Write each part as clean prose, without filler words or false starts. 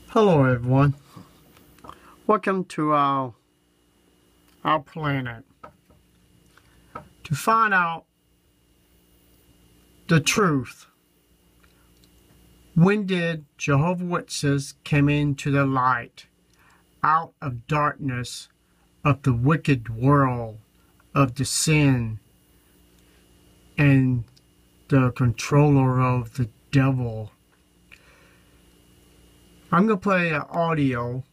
Hello everyone. Welcome to our planet. To find out the truth, when did Jehovah's Witnesses come into the light, out of darkness of the wicked world, of the sin, and the controller of the devil? I'm going to play an audio,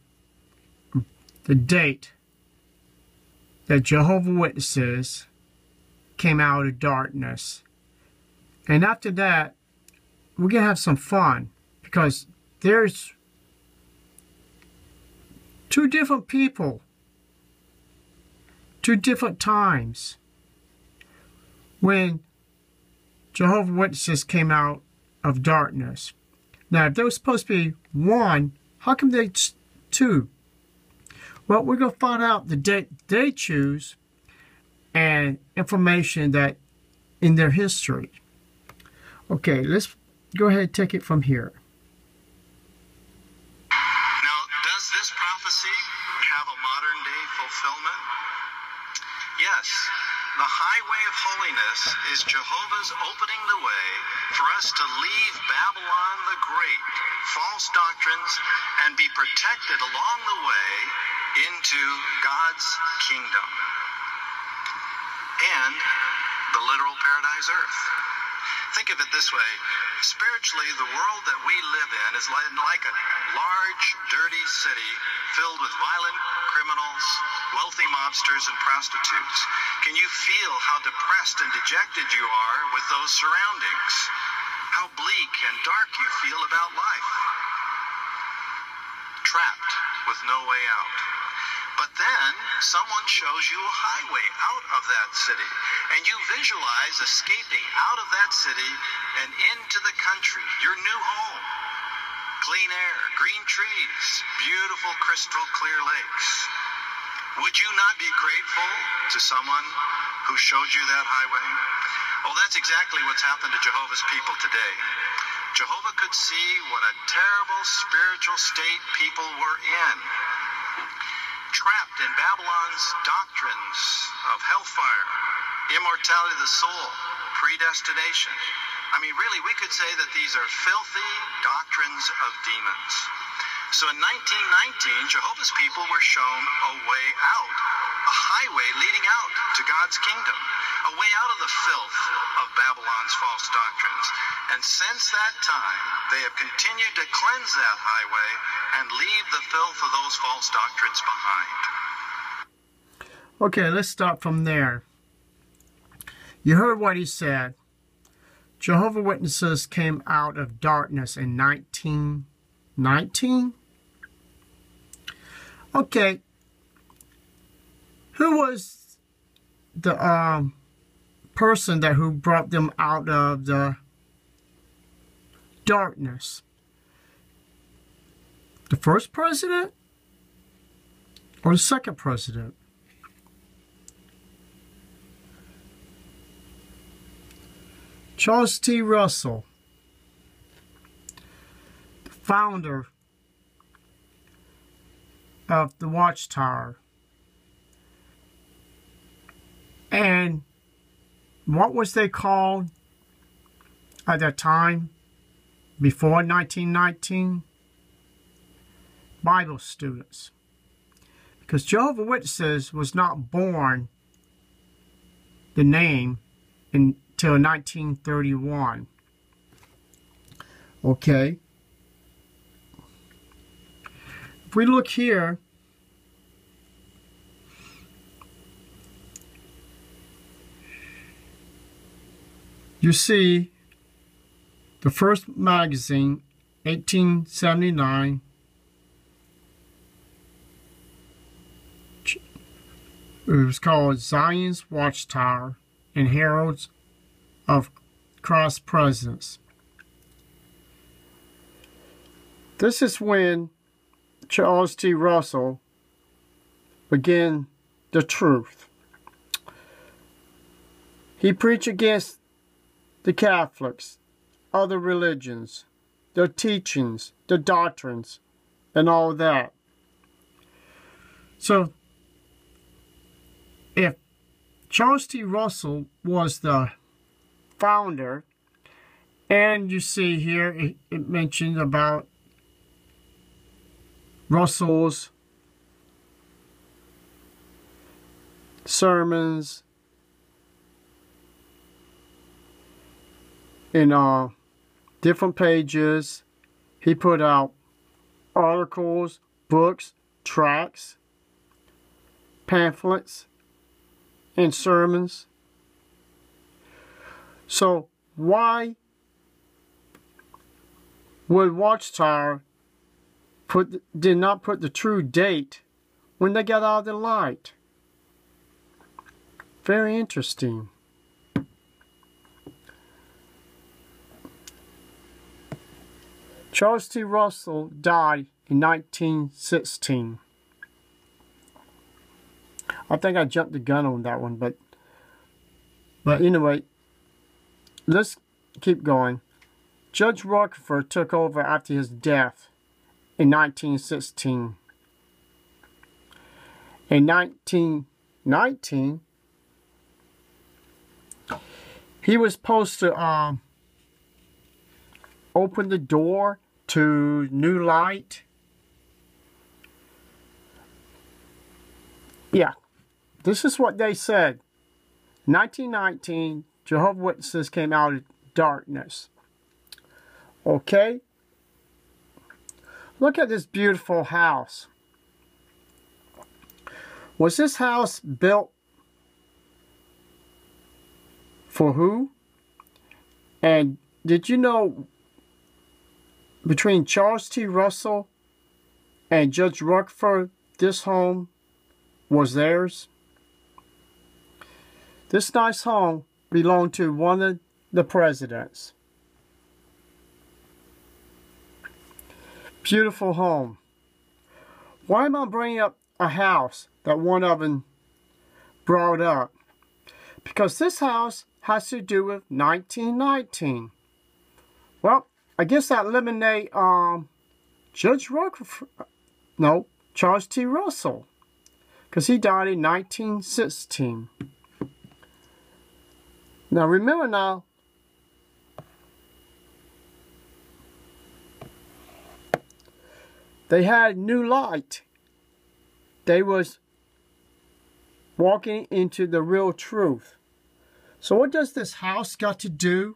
the date that Jehovah's Witnesses came out of darkness. And after that, we're going to have some fun, because there's two different people, two different times when Jehovah's Witnesses came out of darkness. Now, if there was supposed to be one, how come they two? Well, we're going to find out the date they choose and information that in their history. Okay, let's go ahead and take it from here. Now, does this prophecy have a modern day fulfillment? Yes. The highway of holiness is Jehovah's opening the way for us to leave Babylon the Great, false doctrines, and be protected along the way into God's kingdom and the literal paradise earth. Think of it this way. Spiritually, the world that we live in is like a large, dirty city filled with violent criminals, wealthy mobsters, and prostitutes. Can you feel how depressed and dejected you are with those surroundings? How bleak and dark you feel about life? Trapped with no way out. But then someone shows you a highway out of that city, and you visualize escaping out of that city and into the country, your new home. Clean air, green trees, beautiful crystal clear lakes. Would you not be grateful to someone who showed you that highway? Oh, that's exactly what's happened to Jehovah's people today. Jehovah could see what a terrible spiritual state people were in. Trapped in Babylon's doctrines of hellfire, immortality of the soul, predestination. I mean, really, we could say that these are filthy doctrines of demons. So in 1919, Jehovah's people were shown a way out, a highway leading out to God's kingdom, a way out of the filth of Babylon's false doctrines. And since that time, they have continued to cleanse that highway and leave the filth of those false doctrines behind. Okay, let's start from there. You heard what he said. Jehovah's Witnesses came out of darkness in 1919. Okay, who was the person who brought them out of the darkness? The first president or the second president? Charles T. Russell, the founder of the Watchtower. And what was they called at that time, before 1919? Bible students. Because Jehovah's Witnesses was not born, the name, until 1931. Okay. If we look here, you see the first magazine, 1879. It was called Zion's Watchtower and Heralds of Cross Presidents. This is when Charles T. Russell began the truth. He preached against the Catholics, other religions, their teachings, their doctrines, and all that. So, if Charles T. Russell was the founder, and you see here it mentioned about Russell's sermons in different pages. He put out articles, books, tracts, pamphlets, and sermons. So why would Watchtower did not put the true date when they got out of the light? Very interesting. Charles T. Russell died in 1916. I think I jumped the gun on that one, but anyway, let's keep going. Judge Rockford took over after his death in 1916. In 1919, he was supposed to open the door to new light. Yeah, this is what they said. 1919, Jehovah's Witnesses came out of darkness. Okay? Look at this beautiful house. Was this house built for who? And did you know between Charles T. Russell and Judge Rockford, this home was theirs? This nice home belonged to one of the presidents. Beautiful home. Why am I bringing up a house that one of them brought up? Because this house has to do with 1919. Well, I guess that eliminate Judge Rockford. No, Charles T. Russell, because he died in 1916. Now remember now, they had new light. They was walking into the real truth. So what does this house got to do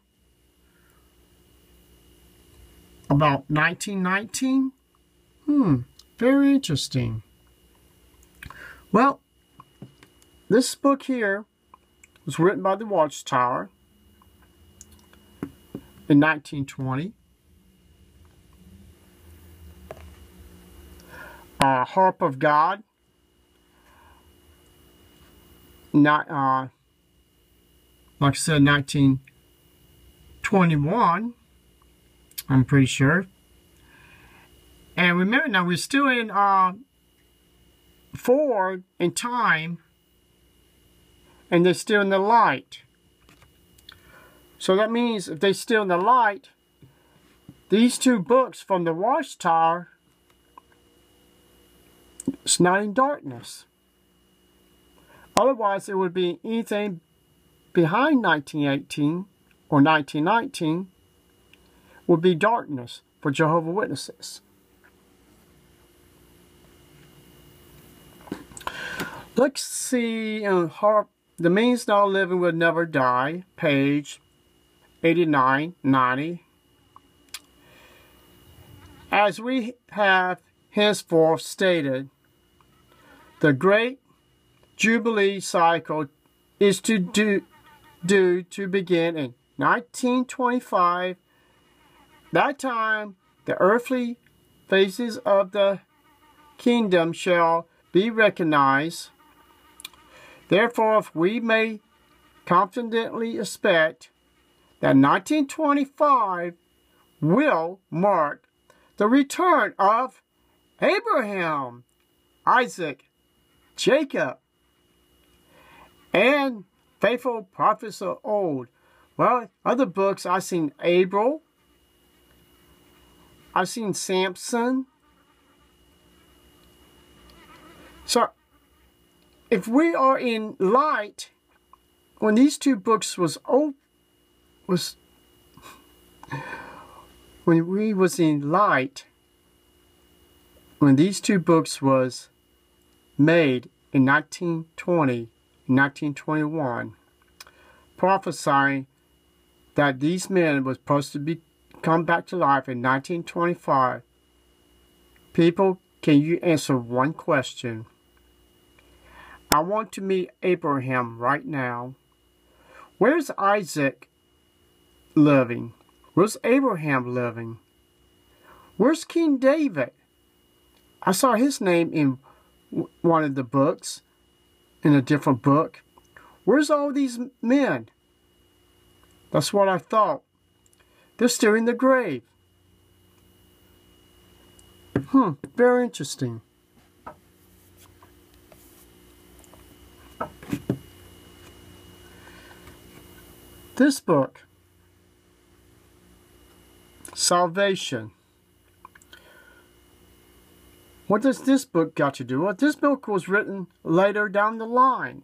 about 1919? Very interesting. Well, this book here was written by the Watchtower in 1920. Harp of God, not like I said, 1921. I'm pretty sure. And remember now, we're still in forward in time, and they're still in the light. So that means if they're still in the light, these two books from the Watchtower, it's not in darkness. Otherwise, it would be anything behind 1918 or 1919 would be darkness for Jehovah's Witnesses. Let's see, Harp, the means now living will never die, page 89, 90. As we have henceforth stated, the great Jubilee cycle is to begin in 1925. That time, the earthly phases of the kingdom shall be recognized. Therefore, if we may confidently expect that 1925 will mark the return of Abraham, Isaac, Jacob, and faithful prophets of old. Well, other books I've seen Abel, I've seen Samson. So, if we are in light, when these two books when we was in light, when these two books was made in 1920, 1921, prophesying that these men were supposed to come back to life in 1925. People, can you answer one question? I want to meet Abraham right now. Where's Isaac living? Where's Abraham living? Where's King David? I saw his name in one of the books, in a different book. Where's all these men? That's what I thought. They're still in the grave. Very interesting. This book, Salvation. What does this book got to do? Well, this book was written later down the line.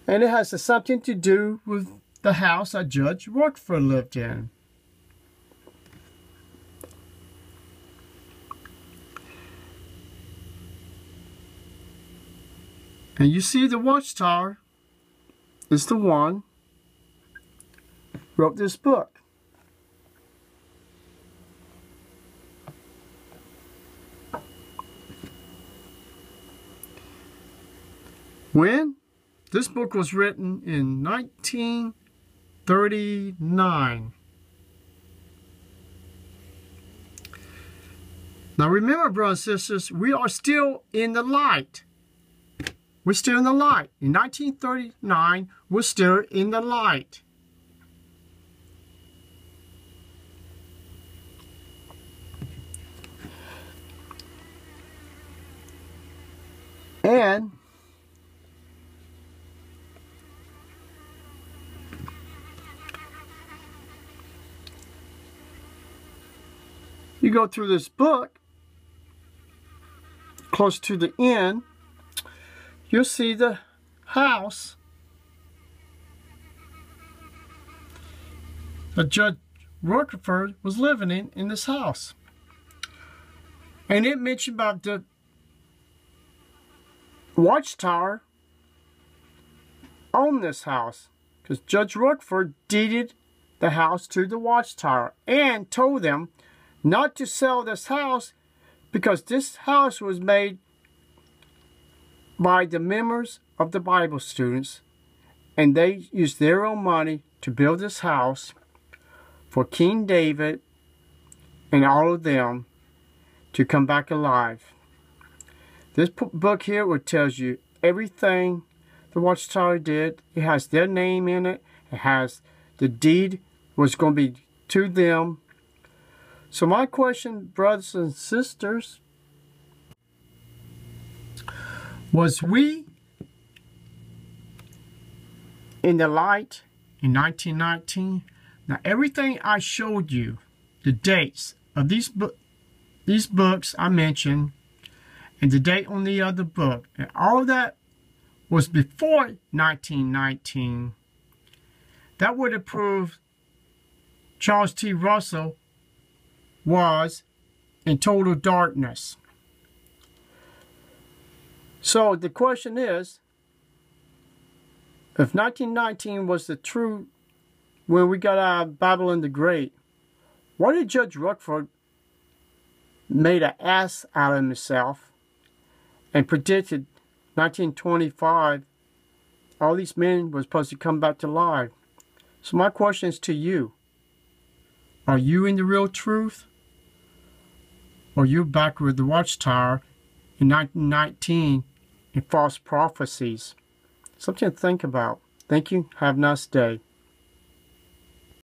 And it has something to do with the house that Judge Rockford lived in. And you see the Watchtower is the one wrote this book. When? This book was written in 1939. Now remember, brothers and sisters, we are still in the light. We're still in the light. In 1939, we're still in the light. And you go through this book, close to the end, you'll see the house that Judge Rockford was living in this house. And it mentioned about the Watchtower on this house, because Judge Rockford deeded the house to the Watchtower and told them not to sell this house because this house was made by the members of the Bible students, and they used their own money to build this house for King David and all of them to come back alive. This book here will tells you everything the Watchtower did. It has their name in it. It has the deed was going to be to them. So my question, brothers and sisters, was we in the light in 1919? Now everything I showed you, the dates of these books I mentioned, and the date on the other book, and all that was before 1919, that would have proved Charles T. Russell was in total darkness. So the question is, if 1919 was the true, when we got out of Babylon the Great, why did Judge Rockford made an ass out of himself and predicted 1925 all these men were supposed to come back to life? So my question is to you. Are you in the real truth? Or are you back with the Watchtower in 1919 in false prophecies? Something to think about. Thank you. Have a nice day.